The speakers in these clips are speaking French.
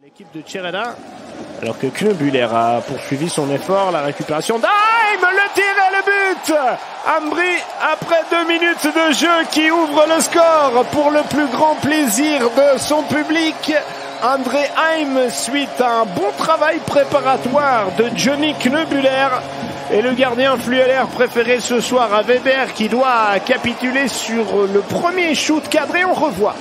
L'équipe de Tchereda, alors que Knöbuller a poursuivi son effort, la récupération d'Haim, le tir et le but. Ambry, après 2 minutes de jeu, qui ouvre le score pour le plus grand plaisir de son public. André Haim, suite à un bon travail préparatoire de Johnny Knöbuller. Et le gardien Flueller préféré ce soir à Weber, qui doit capituler sur le premier shoot cadré. On revoit.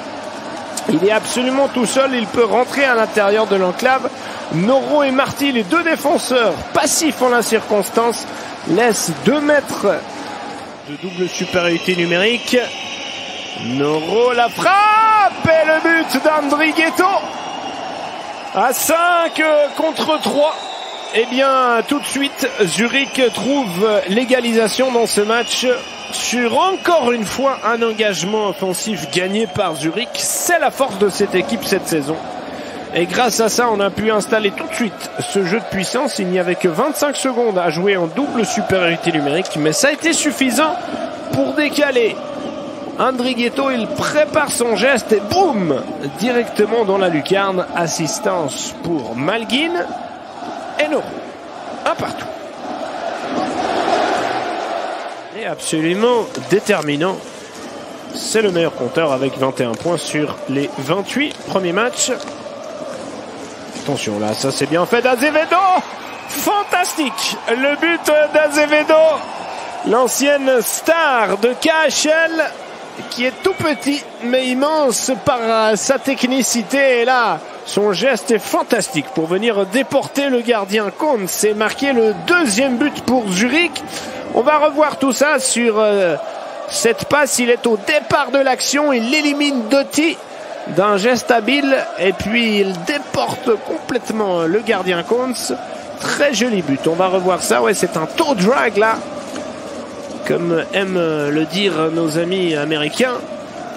Il est absolument tout seul, il peut rentrer à l'intérieur de l'enclave. Noro et Marty, les deux défenseurs passifs en la circonstance, laissent 2 mètres de double supériorité numérique. Noro, la frappe et le but d'Andrighetto. À 5 contre 3. Eh bien, tout de suite, Zurich trouve l'égalisation dans ce match sur, encore une fois, un engagement offensif gagné par Zurich. C'est la force de cette équipe cette saison. Et grâce à ça, on a pu installer tout de suite ce jeu de puissance. Il n'y avait que 25 secondes à jouer en double supériorité numérique, mais ça a été suffisant pour décaler. Andrighetto, il prépare son geste et boum, directement dans la lucarne. Assistance pour Malguin et Noro. Un partout. Et absolument déterminant. C'est le meilleur compteur avec 21 points sur les 28 premiers matchs. Attention là, ça c'est bien fait d'Azevedo. Fantastique. Le but d'Azevedo, l'ancienne star de KHL, qui est tout petit mais immense par sa technicité. Et là, son geste est fantastique pour venir déporter le gardien Kohn. C'est marqué le 2e but pour Zurich. On va revoir tout ça sur cette passe. Il est au départ de l'action. Il élimine Doty d'un geste habile. Et puis il déporte complètement le gardien Kohn. Très joli but. On va revoir ça. Ouais, c'est un toe drag là, comme aiment le dire nos amis américains.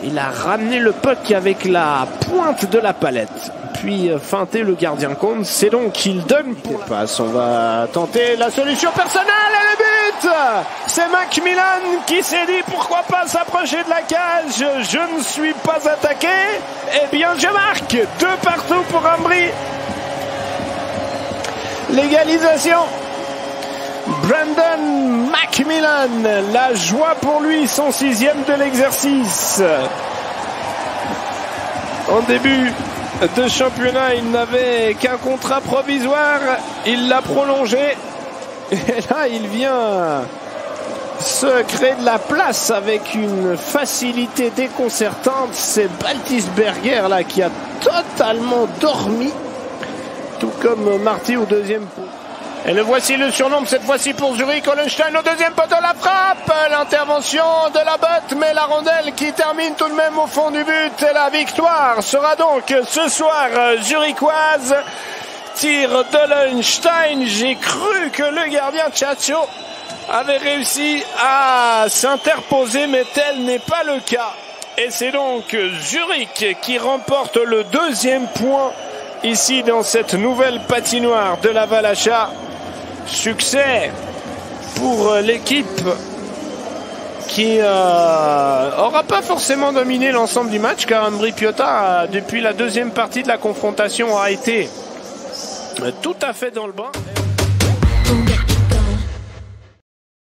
Il a ramené le puck avec la pointe de la palette, puis feinté le gardien Kohn. C'est donc qu'il donne pour la passe. On va tenter la solution personnelle et le but. C'est Macmillan qui s'est dit pourquoi pas s'approcher de la cage. Je ne suis pas attaqué. Eh bien je marque. 2 partout pour Ambry. L'égalisation. Brandon Macmillan, la joie pour lui, son 6e de l'exercice. En début de championnat, il n'avait qu'un contrat provisoire, il l'a prolongé. Et là, il vient se créer de la place avec une facilité déconcertante. C'est Baltisberger là qui a totalement dormi, tout comme Marty au 2e pot. Et le voici le surnombre, cette fois-ci pour Zurich. Hollenstein au 2e poteau, la frappe, l'intervention de la botte, mais la rondelle qui termine tout de même au fond du but. Et la victoire sera donc ce soir zurichoise. Tir d'Hollenstein. J'ai cru que le gardien Tchatcho avait réussi à s'interposer, mais tel n'est pas le cas. Et c'est donc Zurich qui remporte le 2e point ici dans cette nouvelle patinoire de la Valacha. Succès pour l'équipe qui aura pas forcément dominé l'ensemble du match, car Ambry Piotta, depuis la 2e partie de la confrontation, a été tout à fait dans le bain.